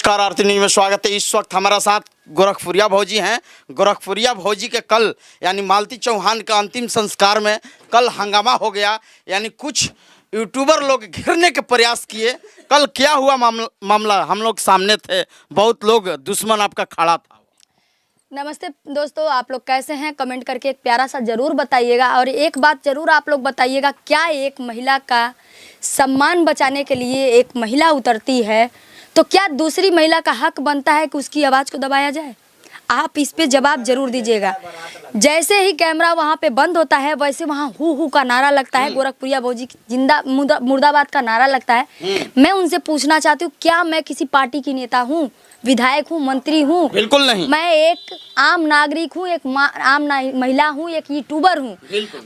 नमस्कार, आरती न्यूज़ में स्वागत है। इस वक्त हमारा साथ गोरखपुरिया भौजी हैं। गोरखपुरिया भौजी के कल यानी मालती चौहान का अंतिम संस्कार में कल हंगामा हो गया, यानी कुछ यूट्यूबर लोग घेरने के प्रयास किए। कल क्या हुआ मामला हम लोग सामने थे, बहुत लोग दुश्मन आपका खड़ा था। नमस्ते दोस्तों, आप लोग कैसे हैं? कमेंट करके एक प्यारा सा ज़रूर बताइएगा। और एक बात ज़रूर आप लोग बताइएगा, क्या एक महिला का सम्मान बचाने के लिए एक महिला उतरती है तो क्या दूसरी महिला का हक बनता है कि उसकी आवाज़ को दबाया जाए? आप इस पे जवाब जरूर दीजिएगा। जैसे ही कैमरा वहाँ पे बंद होता है वैसे वहाँ हु का नारा लगता है, गोरखपुरिया भौजी जिंदा मुर्दाबाद का नारा लगता है। मैं उनसे पूछना चाहती हूँ, क्या मैं किसी पार्टी की नेता हूँ, विधायक हूँ, मंत्री हूँ? बिल्कुल नहीं। मैं एक आम नागरिक हूँ, एक महिला हूँ, एक यूट्यूबर हूँ।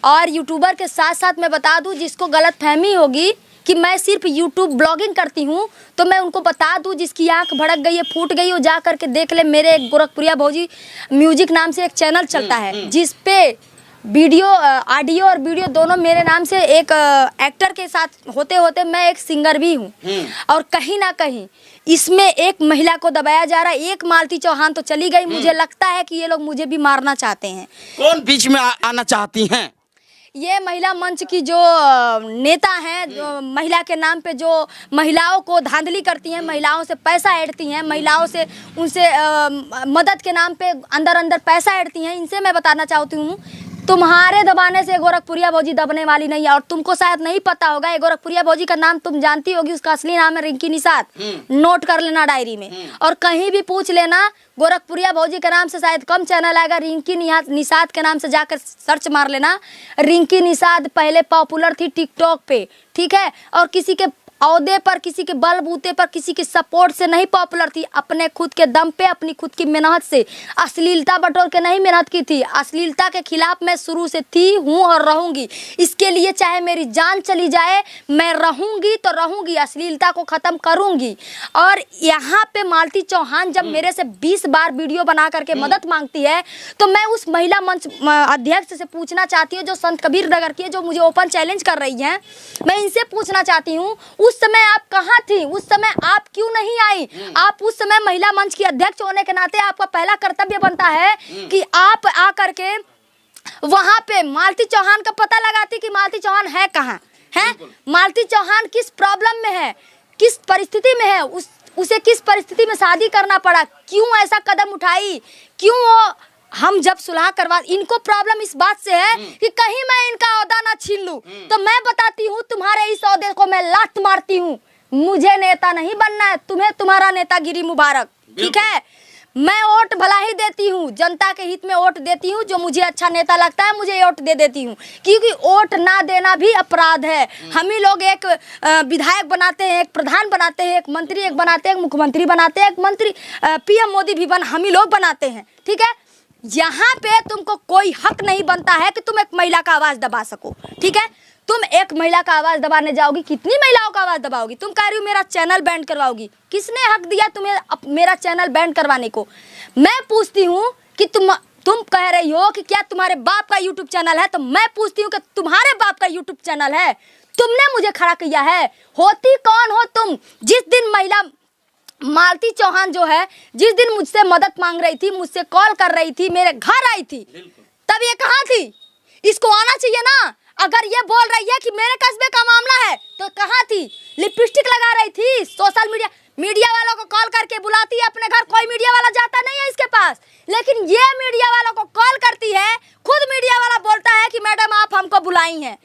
और यूट्यूबर के साथ साथ मैं बता दूँ, जिसको गलत फहमी होगी कि मैं सिर्फ यूट्यूब ब्लॉगिंग करती हूँ, तो मैं उनको बता दूँ, जिसकी आंख भड़क गई है, फूट गई हो, जा करके देख ले। मेरे एक गोरखपुरिया भौजी म्यूजिक नाम से एक चैनल चलता है, जिस पे वीडियो ऑडियो और वीडियो दोनों मेरे नाम से एक एक्टर के साथ होते होते मैं एक सिंगर भी हूँ। और कहीं ना कहीं इसमें एक महिला को दबाया जा रहा है। एक मालती चौहान तो चली गई, मुझे लगता है कि ये लोग मुझे भी मारना चाहते हैं। कौन बीच में आना चाहती हैं? ये महिला मंच की जो नेता हैं, जो महिला के नाम पे जो महिलाओं को धांधली करती हैं, महिलाओं से पैसा ऐंठती हैं, महिलाओं से उनसे मदद के नाम पे अंदर अंदर पैसा ऐंठती हैं, इनसे मैं बताना चाहती हूँ, तुम्हारे दबाने से गोरखपुरिया भौजी दबने वाली नहीं है। और तुमको शायद नहीं पता होगा, ये गोरखपुरिया भौजी का नाम तुम जानती होगी, उसका असली नाम है रिंकी निषाद। नोट कर लेना डायरी में, और कहीं भी पूछ लेना, गोरखपुरिया भौजी के नाम से शायद कम चैनल आएगा, रिंकी निषाद के नाम से जाकर सर्च मार लेना। रिंकी निषाद पहले पॉपुलर थी टिकटॉक पे, ठीक है, और किसी के औहदे पर, किसी के बलबूते पर, किसी के सपोर्ट से नहीं पॉपुलर थी। अपने खुद के दम पे, अपनी खुद की मेहनत से, अश्लीलता बटोर के नहीं मेहनत की थी। अश्लीलता के खिलाफ मैं शुरू से थी, हूँ और रहूंगी। इसके लिए चाहे मेरी जान चली जाए, मैं रहूंगी तो रहूंगी, अश्लीलता को ख़त्म करूंगी। और यहाँ पे मालती चौहान जब मेरे से 20 बार वीडियो बना करके मदद मांगती है, तो मैं उस महिला मंच अध्यक्ष से पूछना चाहती हूँ, जो संत कबीर नगर की है, जो मुझे ओपन चैलेंज कर रही हैं, मैं इनसे पूछना चाहती हूँ, उस समय आप कहाँ थी? उस समय आप क्यों नहीं आई? आप उस समय महिला मंच की अध्यक्ष होने के नाते आपका पहला कर्तव्य बनता है कि आप आ करके वहां पे मालती चौहान का पता लगाती कि मालती चौहान है कहाँ है, मालती चौहान किस प्रॉब्लम में है, किस परिस्थिति में है, उसे किस परिस्थिति में शादी करना पड़ा, क्यों ऐसा कदम उठाई, क्यों वो हम जब सुलह करवा, इनको प्रॉब्लम इस बात से है कि कहीं मैं इनका ओहदा ना छीन लूं। तो मैं बताती हूँ, तुम्हारे इस ओहदे को मैं लात मारती हूँ। मुझे नेता नहीं बनना है, तुम्हें तुम्हारा नेतागिरी मुबारक, ठीक है। मैं वोट भला ही देती हूँ, जनता के हित में वोट देती हूँ, जो मुझे अच्छा नेता लगता है मुझे वोट दे देती हूँ, क्योंकि वोट ना देना भी अपराध है। हम ही लोग एक विधायक बनाते हैं, एक प्रधान बनाते हैं, एक मंत्री एक बनाते हैं, एक मुख्यमंत्री बनाते हैं, एक मंत्री PM मोदी भी हम ही लोग बनाते हैं, ठीक है। यहाँ पे तुमको कोई हक नहीं बनता है कि तुम एक महिला का आवाज़ दबा सको, ठीक है। तुम एक महिला का आवाज़ दबाने जाओगी, कितनी महिलाओं का आवाज़ दबाओगी? तुम कह रही हो मेरा चैनल बैन करवाओगी, किसने हक दिया तुम्हें मेरा चैनल बैन करवाने को? मैं पूछती हूँ कि तुम कह रही हो कि क्या तुम्हारे बाप का यूट्यूब चैनल है, तो मैं पूछती हूँ कि तुम्हारे बाप का यूट्यूब चैनल है? तुमने मुझे खड़ा किया है? होती कौन हो तुम? जिस दिन महिला मालती चौहान जो है, जिस दिन मुझसे मदद मांग रही थी, मुझसे कॉल कर रही थी, मेरे घर आई थी, तब ये कहाँ थी? इसको आना चाहिए ना। अगर ये बोल रही है कि मेरे कस्बे का मामला है, तो कहाँ थी? लिपस्टिक लगा रही थी, सोशल मीडिया वालों को कॉल करके बुलाती है अपने घर। कोई मीडिया वाला जाता नहीं है इसके पास, लेकिन ये मीडिया वालों को कॉल करती है। खुद मीडिया वाला बोलता है कि मैडम आप हमको बुलाई हैं।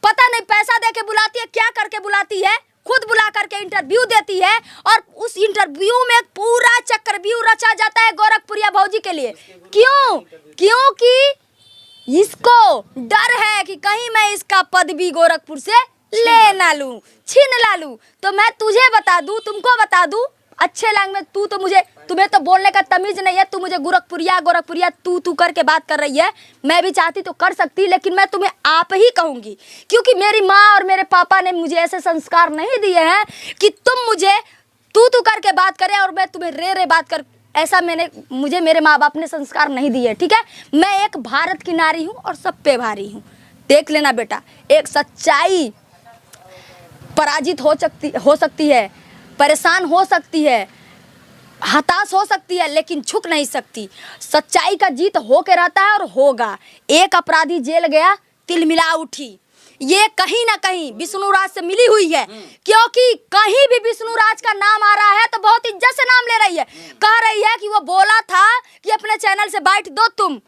पता नहीं पैसा दे के बुलाती है, क्या करके बुलाती है, खुद बुला करके इंटरव्यू देती है, और उस इंटरव्यू में पूरा चक्रव्यूह रचा जाता है गोरखपुरिया भौजी के लिए। क्यों? क्योंकि इसको डर है कि कहीं मैं इसका पद भी गोरखपुर से ले ना लूं, छीन ला लूं। तो मैं तुझे बता दूं, तुमको बता दूं अच्छे लैंग्वेज, तुम्हें तो बोलने का तमीज नहीं है। तू मुझे गोरखपुरिया तू करके बात कर रही है। मैं भी चाहती तो कर सकती, लेकिन मैं तुम्हें आप ही कहूंगी, क्योंकि मेरी माँ और मेरे पापा ने मुझे ऐसे संस्कार नहीं दिए हैं कि तुम मुझे तू करके बात करे और मैं तुम्हें रे बात कर। ऐसा मुझे मेरे माँ बाप ने संस्कार नहीं दिए, ठीक है। मैं एक भारत की नारी हूँ और सब पे भारी हूँ। देख लेना बेटा, एक सच्चाई पराजित हो सकती है, परेशान हो सकती है, हताश हो सकती है लेकिन झुक नहीं सकती। सच्चाई का जीत हो के रहता है और होगा। एक अपराधी जेल गया, तिलमिला उठी। ये कहीं ना कहीं विष्णु राज से मिली हुई है, क्योंकि कहीं भी विष्णु राज का नाम आ रहा है तो बहुत इज्जत से नाम ले रही है। कह रही है कि वो बोला था कि अपने चैनल से बाइट दो, तुम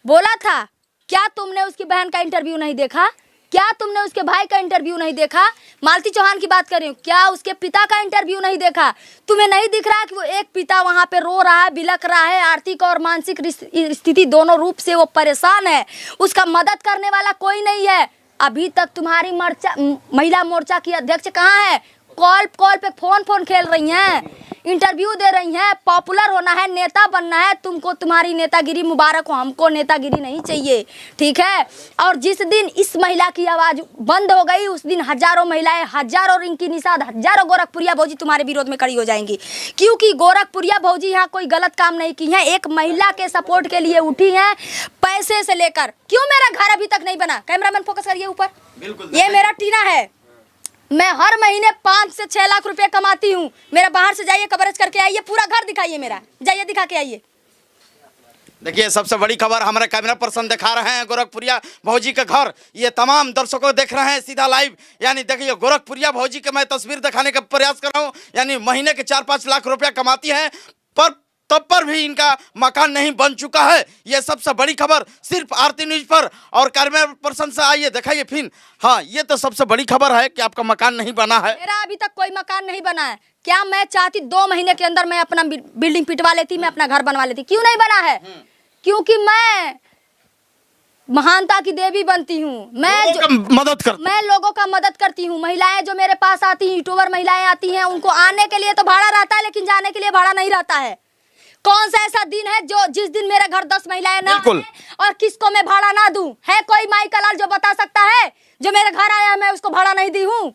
बोला था। क्या तुमने उसकी बहन का इंटरव्यू नहीं देखा? क्या तुमने उसके भाई का इंटरव्यू नहीं देखा? मालती चौहान की बात कर रही हूँ, क्या उसके पिता का इंटरव्यू नहीं देखा? तुम्हें नहीं दिख रहा कि वो एक पिता वहां पे रो रहा है, बिलख रहा है, आर्थिक और मानसिक स्थिति दोनों रूप से वो परेशान है, उसका मदद करने वाला कोई नहीं है। अभी तक तुम्हारी महिला मोर्चा की अध्यक्ष कहाँ है? कॉल पे फोन खेल रही हैं, इंटरव्यू दे रही हैं। पॉपुलर होना है, नेता बनना है, तुमको तुम्हारी नेतागिरी मुबारक हो, हमको नेतागिरी नहीं चाहिए, ठीक है। और जिस दिन इस महिला की आवाज बंद हो गई उस दिन हजारों महिलाएं, हजारों रिंकी निषाद, हजारों गोरखपुरिया भौजी तुम्हारे विरोध में खड़ी हो जाएंगी, क्योंकि गोरखपुरिया भौजी यहाँ कोई गलत काम नहीं की है, एक महिला के सपोर्ट के लिए उठी हैं। पैसे से लेकर, क्यों मेरा घर अभी तक नहीं बना? कैमरामैन फोकस करिए ऊपर, ये मेरा टीना है। मैं हर महीने 5 से 6 लाख रुपए कमाती हूँ। मेरा बाहर से जाइए, कवरेज करके आइए, पूरा घर दिखाइए मेरा, जाइए दिखा के आइए। देखिए सबसे बड़ी खबर हमारे कैमरा पर्सन दिखा रहे हैं गोरखपुरिया भौजी का घर। ये तमाम दर्शकों देख रहे हैं सीधा लाइव। यानी देखिए गोरखपुरिया भौजी के मैं तस्वीर दिखाने का प्रयास कर रहा हूँ। यानी महीने के 4-5 लाख रुपया कमाती हैं, पर तब पर भी इनका मकान नहीं बन चुका है। ये सबसे बड़ी खबर सिर्फ आरती न्यूज पर। और कैमरा पर्सन से आइए दिखाइए फिर। हाँ, ये तो सबसे बड़ी खबर है कि आपका मकान नहीं बना है। मेरा अभी तक कोई मकान नहीं बना है। क्या मैं चाहती 2 महीने के अंदर मैं अपना बिल्डिंग पिटवा लेती, मैं अपना घर बनवा लेती? क्यों नहीं बना है? क्योंकि मैं महानता की देवी बनती हूँ। मैं लोगों का मदद करती हूँ। महिलाएं जो मेरे पास आती हैं, यूट्यूबर महिलाएं आती हैं, उनको आने के लिए तो भाड़ा रहता है लेकिन जाने के लिए भाड़ा नहीं रहता है। कौन सा ऐसा दिन है जो जिस दिन मेरे घर 10 महिलाएं ना आए और किसको मैं भाड़ा ना दूं? है कोई माई का लाल जो बता सकता है जो मेरे घर आया मैं उसको भाड़ा नहीं दी हूँ?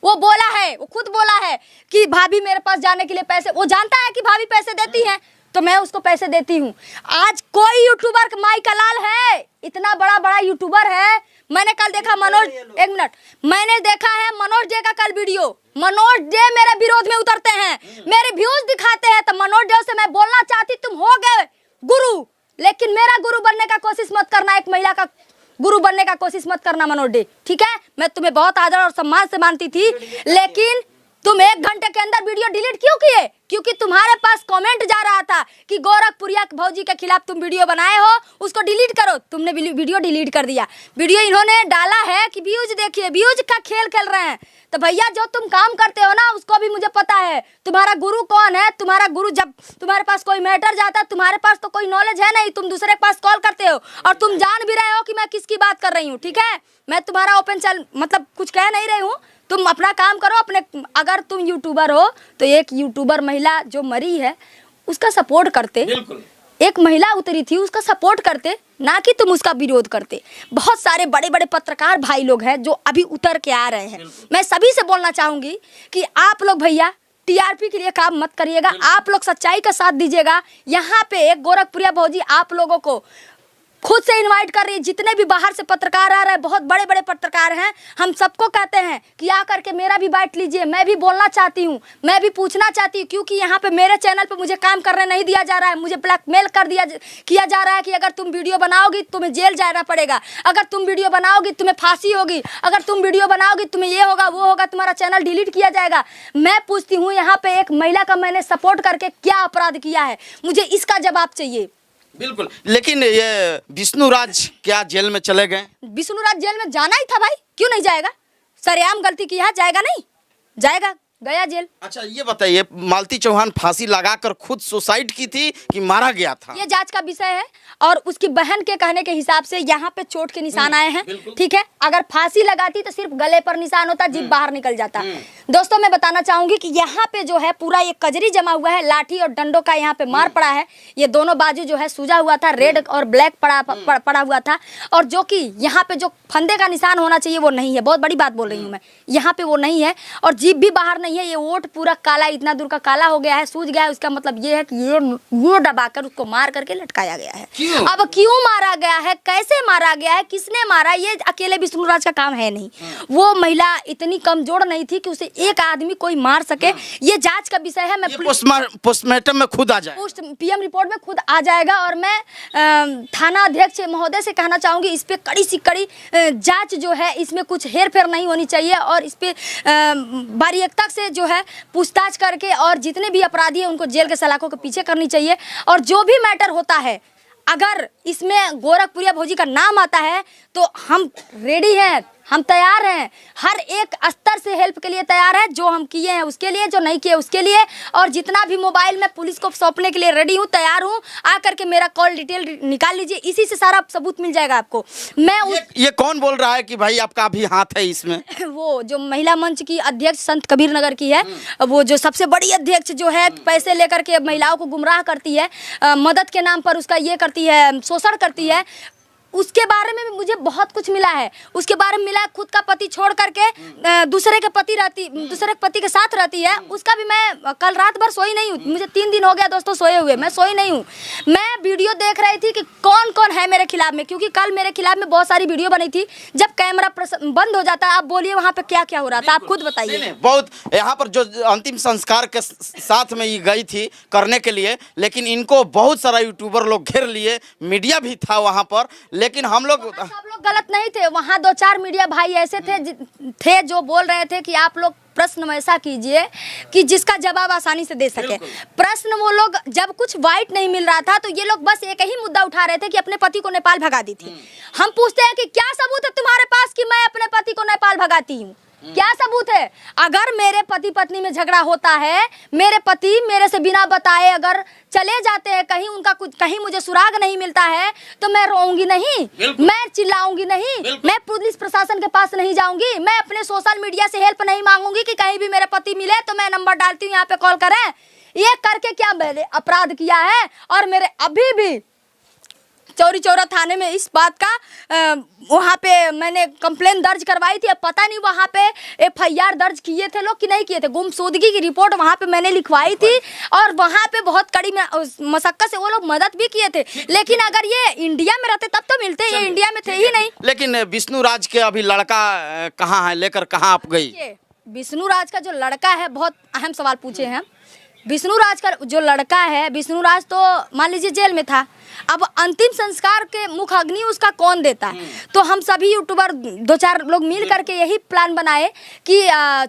वो बोला है, वो खुद बोला है कि भाभी मेरे पास जाने के लिए पैसे, वो जानता है कि भाभी पैसे देती हैं तो मैं उसको पैसे देती हूँ। आज कोई यूट्यूबर माई का लाल है, इतना बड़ा यूट्यूबर है। मैंने कल देखा मनोज, एक मिनट, मैंने देखा है मनोज डे का कल वीडियो। मनोज डे मेरे विरोध में उतरते हैं, मेरे व्यूज दिखाते हैं, तो मनोज डे से मैं बोलना चाहती तुम हो गए गुरु, लेकिन मेरा गुरु बनने का कोशिश मत करना, एक महिला का गुरु बनने का कोशिश मत करना मनोज डे, ठीक है। मैं तुम्हें बहुत आदर और सम्मान से मानती थी, लेकिन तुम 1 घंटे के अंदर वीडियो डिलीट क्यों किए? क्योंकि तुम्हारे पास कमेंट जा रहा था कि गोरखपुरिया भौजी के खिलाफ तुम वीडियो बनाए हो, उसको डिलीट करो। तुमने वीडियो डिलीट कर दिया। वीडियो इन्होंने डाला है कि व्यूज देखिए, व्यूज का खेल खेल रहे हैं। तो भैया जो तुम काम करते हो ना उसको भी मुझे पता है, तुम्हारा गुरु कौन है। तुम्हारा गुरु, जब तुम्हारे पास कोई मैटर जाता है, तुम्हारे पास तो कोई नॉलेज है नहीं, तुम दूसरे के पास कॉल करते हो और तुम जान भी रहे हो कि मैं किसकी बात कर रही हूँ, ठीक है। मैं तुम्हारा ओपन चल मतलब कुछ कह नहीं रही हूँ, तुम अपना काम करो अपने। अगर तुम यूट्यूबर हो तो एक यूट्यूबर महिला जो मरी है उसका सपोर्ट करते, एक महिला उतरी थी उसका सपोर्ट करते, ना कि तुम उसका विरोध करते। बहुत सारे बड़े बड़े पत्रकार भाई लोग हैं जो अभी उतर के आ रहे हैं। मैं सभी से बोलना चाहूंगी कि आप लोग भैया टीआरपी के लिए काम मत करिएगा, आप लोग सच्चाई का साथ दीजिएगा। यहाँ पे एक गोरखपुरिया भौजी आप लोगों को खुद से इनवाइट कर रही है। जितने भी बाहर से पत्रकार आ रहे हैं, बहुत बड़े बड़े पत्रकार हैं, हम सबको कहते हैं कि आ करके मेरा भी बाइट लीजिए। मैं भी बोलना चाहती हूँ, मैं भी पूछना चाहती हूँ, क्योंकि यहाँ पे मेरे चैनल पे मुझे काम करने नहीं दिया जा रहा है। मुझे ब्लैकमेल किया जा रहा है कि अगर तुम वीडियो बनाओगी तुम्हें जेल जाना पड़ेगा, अगर तुम वीडियो बनाओगी तुम्हें फांसी होगी, अगर तुम वीडियो बनाओगी तुम्हें ये होगा वो होगा, तुम्हारा चैनल डिलीट किया जाएगा। मैं पूछती हूँ यहाँ पे एक महिला का मैंने सपोर्ट करके क्या अपराध किया है? मुझे इसका जवाब चाहिए। बिल्कुल, लेकिन ये विष्णु राज क्या जेल में चले गए? विष्णु राज जेल में जाना ही था भाई, क्यों नहीं जाएगा? सरेआम गलती की है, जाएगा नहीं? जाएगा, गया जेल। अच्छा ये बताइए, मालती चौहान फांसी लगाकर खुद सुसाइड की थी कि मारा गया था? ये जांच का विषय है और उसकी बहन के कहने के हिसाब से यहाँ पे चोट के निशान आए हैं, ठीक है। अगर फांसी लगाती तो सिर्फ गले पर निशान होता, जीभ बाहर निकल जाता। दोस्तों मैं बताना चाहूंगी कि यहाँ पे जो है पूरा ये कजरी जमा हुआ है, लाठी और डंडों का यहाँ पे मार पड़ा है। ये दोनों बाजू जो है सूजा हुआ था, रेड और ब्लैक पड़ा हुआ था, और जो कि यहाँ पे जो फंदे का निशान होना चाहिए वो नहीं है। बहुत बड़ी बात बोल रही हूँ मैं, यहाँ पे वो नहीं है, और जीभ भी बाहर नहीं नहीं है, ये वोट पूरा काला, इतना दूर का काला हो गया है, सूझ गया है। उसका मतलब ये है कि ये दबाकर उसको मार करके लटकाया गया है। अब क्यों मारा गया है, कैसे मारा गया है, किसने मारा, ये अकेले विष्णु राज का काम है नहीं। वो महिला इतनी कमजोर नहीं थी कि उसे एक आदमी कोई मार सके। ये जांच का विषय है। मैं पोस्टमार्टम में खुद आ जाए, पीएम रिपोर्ट में खुद आ जाएगा। और मैं थाना अध्यक्ष महोदय से कहना चाहूंगी, इस पे कड़ी से कड़ी जांच जो है, इसमें कुछ हेर फेर नहीं होनी चाहिए और इस पे बारीकता से जो है पूछताछ करके और जितने भी अपराधी हैं उनको जेल के सलाखों के पीछे करनी चाहिए। और जो भी मैटर होता है, अगर इसमें गोरखपुरिया भौजी का नाम आता है तो हम रेडी हैं, हम तैयार हैं, हर एक स्तर से हेल्प के लिए तैयार है। जो हम किए हैं उसके लिए, जो नहीं किए उसके लिए, और जितना भी मोबाइल में पुलिस को सौंपने के लिए रेडी हूँ, तैयार हूँ। आकर के मेरा कॉल डिटेल निकाल लीजिए, इसी से सारा सबूत मिल जाएगा आपको। मैं ये कौन बोल रहा है कि भाई आपका भी हाथ है इसमें? वो जो महिला मंच की अध्यक्ष संत कबीर नगर की है, वो जो सबसे बड़ी अध्यक्ष जो है, पैसे लेकर के महिलाओं को गुमराह करती है, मदद के नाम पर उसका ये करती है, शोषण करती है। उसके बारे में भी मुझे बहुत कुछ मिला है। उसके बारे में मिला है, खुद का पति छोड़ करके दूसरे के पति के साथ रहती है। उसका भी मैं कल रात भर सोई नहीं हूँ, मुझे 3 दिन हो गया दोस्तों सोए हुए, मैं सोई नहीं हूँ। मैं वीडियो देख रही थी कि कौन कौन है मेरे खिलाफ में, क्योंकि कल मेरे खिलाफ में बहुत सारी वीडियो बनी थी। जब कैमरा बंद हो जाता है, आप बोलिए वहाँ पे क्या क्या हो रहा था, आप खुद बताइए। बहुत यहाँ पर जो अंतिम संस्कार के साथ में ये गई थी करने के लिए, लेकिन इनको बहुत सारा यूट्यूबर लोग घेर लिए, मीडिया भी था वहाँ पर, लेकिन हम लोग सब लोग गलत नहीं थे। वहाँ 2-4 मीडिया भाई ऐसे थे जो बोल रहे थे कि आप लोग प्रश्न वैसा कीजिए कि जिसका जवाब आसानी से दे सके। प्रश्न वो लोग जब कुछ वाइट नहीं मिल रहा था तो ये लोग बस एक ही मुद्दा उठा रहे थे कि अपने पति को नेपाल भगा दी थी। हम पूछते हैं कि क्या सबूत है तुम्हारे पास कि मैं अपने पति को नेपाल भगाती हूँ, क्या सबूत है? अगर मेरे पति पत्नी में झगड़ा होता है, मेरे पति मेरे से बिना बताए अगर चले जाते हैं कहीं, उनका कुछ कहीं मुझे सुराग नहीं मिलता है, तो मैं रोऊंगी नहीं, मैं चिल्लाऊंगी नहीं, मैं पुलिस प्रशासन के पास नहीं जाऊंगी, मैं अपने सोशल मीडिया से हेल्प नहीं मांगूंगी कि कहीं भी मेरे पति मिले तो मैं नंबर डालती हूँ, यहाँ पे कॉल करें। ये करके क्या मैंने अपराध किया है? और मेरे अभी भी चौरी चौरा थाने में इस बात का वहाँ पे मैंने कंप्लेन दर्ज करवाई थी। अब पता नहीं वहाँ पे FIR दर्ज किए थे लोग कि नहीं किए थे। गुमशुदगी की रिपोर्ट वहाँ पे मैंने लिखवाई थी और वहाँ पे बहुत कड़ी मशक्कत से वो लोग मदद भी किए थे। लेकिन अगर ये इंडिया में रहते तब तो मिलते, ये इंडिया में थे ही नहीं। लेकिन विष्णु राज के अभी लड़का कहाँ है, लेकर कहाँ आप गई? विष्णु राज का जो लड़का है, बहुत अहम सवाल पूछे हैं। विष्णु राज का जो लड़का है, विष्णु राज तो मान लीजिए जेल में था। अब अंतिम संस्कार के मुख अग्नि उसका कौन देता है? तो हम सभी यूट्यूबर 2-4 लोग मिल करके यही प्लान बनाए कि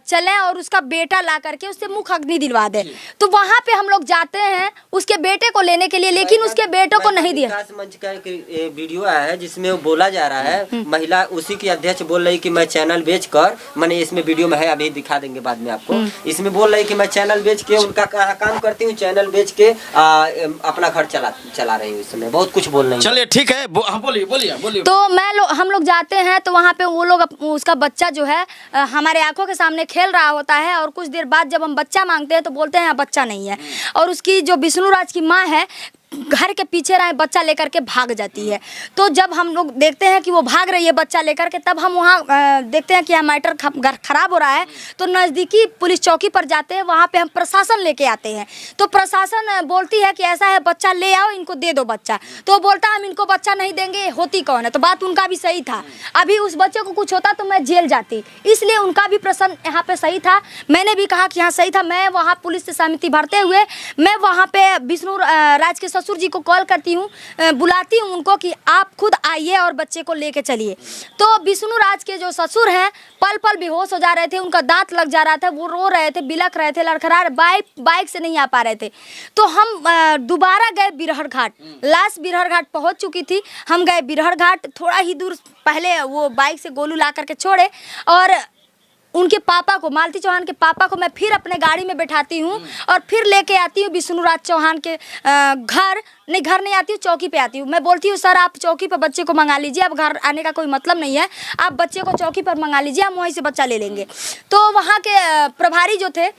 चलें और उसका बेटा ला करके उससे मुख अग्नि दिलवा दे। तो वहाँ पे हम लोग जाते हैं उसके बेटे को लेने के लिए, लेकिन उसके बेटों को नहीं दिया। विकास मंच का एक वीडियो आया है जिसमें वो बोला जा रहा है, महिला उसी की अध्यक्ष बोल रही कि मैं चैनल बेच कर, मैंने इसमें वीडियो में है, अभी दिखा देंगे बाद में आपको। इसमें बोल रही कि मैं चैनल बेच के उनका काम करती हूँ, चैनल बेच के अपना घर चला रही हूँ। इसमें बहुत कुछ बोल रही। चलिए ठीक है, बोलिए। तो हम लोग जाते हैं तो वहाँ पे वो लोग उसका बच्चा जो है हमारे आंखों के सामने खेल रहा होता है, और कुछ देर बाद जब हम बच्चा मांगते हैं तो बोलते हैं बच्चा नहीं है। और उसकी जो विष्णु राज की माँ है, घर के पीछे रहे बच्चा लेकर के भाग जाती है। तो जब हम लोग देखते हैं कि वो भाग रही है बच्चा लेकर के, तब हम वहाँ देखते हैं कि यहाँ मैटर खराब हो रहा है। तो नज़दीकी पुलिस चौकी पर जाते हैं, वहाँ पे हम प्रशासन लेके आते हैं। तो प्रशासन बोलती है कि ऐसा है, बच्चा ले आओ, इनको दे दो बच्चा। तो बोलता हम इनको बच्चा नहीं देंगे, होती कौन है? तो बात उनका भी सही था। अभी उस बच्चे को कुछ होता तो मैं जेल जाती, इसलिए उनका भी प्रश्न यहाँ पे सही था। मैंने भी कहा कि हाँ सही था। मैं वहाँ पुलिस से सहमति भरते हुए मैं वहाँ पे विष्णु राज के ससुर जी को कॉल करती हूँ, बुलाती हूँ उनको कि आप खुद आइए और बच्चे को लेके चलिए। तो विष्णु राज के जो ससुर हैं पल पल बेहोश हो जा रहे थे, उनका दांत लग जा रहा था, वो रो रहे थे, बिलख रहे थे, लड़खड़ा बाइक से नहीं आ पा रहे थे। तो हम दोबारा गए बिरहर घाट। लास्ट बिरहर घाट पहुँच चुकी थी, हम गए बिरहर घाट। थोड़ा ही दूर पहले वो बाइक से गोलू ला करके छोड़े और उनके पापा को, मालती चौहान के पापा को मैं फिर अपने गाड़ी में बैठाती हूँ और फिर लेके आती हूँ विष्णु राज चौहान के घर नहीं, घर नहीं आती हूँ, चौकी पे आती हूँ। मैं बोलती हूँ सर आप चौकी पर बच्चे को मंगा लीजिए, अब घर आने का कोई मतलब नहीं है, आप बच्चे को चौकी पर मंगा लीजिए, हम वहीं से बच्चा ले लेंगे। तो वहाँ के प्रभारी जो थे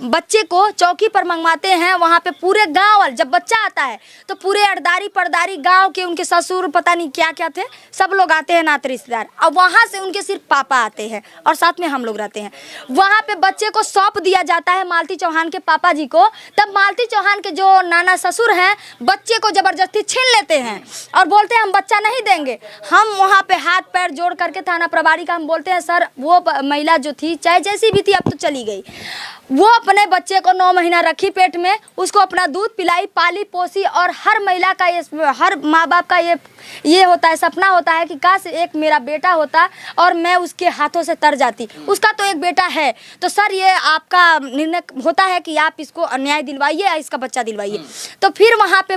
बच्चे को चौकी पर मंगवाते हैं। वहाँ पे पूरे गाँव वाले, जब बच्चा आता है तो पूरे अरदारी परदारी गाँव के, उनके ससुर पता नहीं क्या क्या थे, सब लोग आते हैं, नाते रिश्तेदार। अब वहाँ से उनके सिर्फ पापा आते हैं और साथ में हम लोग रहते हैं। वहाँ पे बच्चे को सौंप दिया जाता है मालती चौहान के पापा जी को। तब मालती चौहान के जो नाना ससुर हैं बच्चे को जबरदस्ती छीन लेते हैं और बोलते हैं हम बच्चा नहीं देंगे। हम वहाँ पे हाथ पैर जोड़ करके थाना प्रभारी का हम बोलते हैं सर वो महिला जो थी चाहे जैसी भी थी अब तो चली गई, वो अपने बच्चे को 9 महीना रखी पेट में, उसको अपना दूध पिलाई, पाली पोसी। और हर महिला का ये, हर माँ बाप का ये होता है, सपना होता है कि काश एक मेरा बेटा होता और मैं उसके हाथों से तर जाती। उसका तो एक बेटा है। तो सर ये आपका निर्णय होता है कि आप इसको अन्याय दिलवाइए या इसका बच्चा दिलवाइए। तो फिर वहाँ पे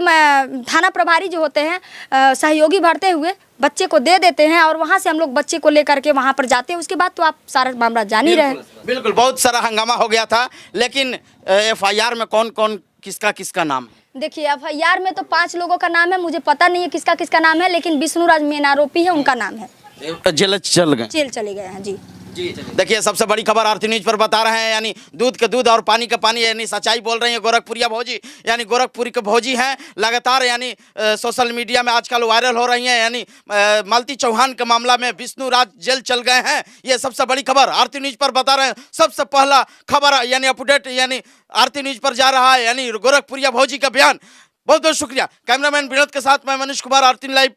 थाना प्रभारी जो होते हैं सहयोगी भरते हुए बच्चे को दे देते हैं और वहाँ से हम लोग बच्चे को लेकर के वहाँ पर जाते हैं। उसके बाद तो आप सारा मामला जान ही रहे हैं। बिल्कुल, बहुत सारा हंगामा हो गया था, लेकिन FIR में कौन कौन किसका नाम? देखिए FIR में तो 5 लोगों का नाम है, मुझे पता नहीं है किसका किसका नाम है, लेकिन विष्णुराज मेन आरोपी है, उनका नाम है। जेल चले गए हैं जी। देखिए सबसे बड़ी खबर आरती न्यूज पर बता रहे हैं, यानी दूध का दूध और पानी का पानी, यानी सच्चाई बोल रही है गोरखपुरिया भौजी, यानी गोरखपुरी के भौजी हैं। लगातार यानी सोशल मीडिया में आजकल वायरल हो रही हैं। यानी मालती चौहान के मामला में विष्णुराज जेल चल गए हैं, ये सबसे बड़ी खबर आरती न्यूज पर बता रहे हैं। सबसे पहला खबर यानी अपडेट यानी आरती न्यूज पर जा रहा है, यानी गोरखपुरिया भौजी का बयान। बहुत बहुत शुक्रिया। कैमरामैन विनोद के साथ मैं मनीष कुमार, आरती लाइव।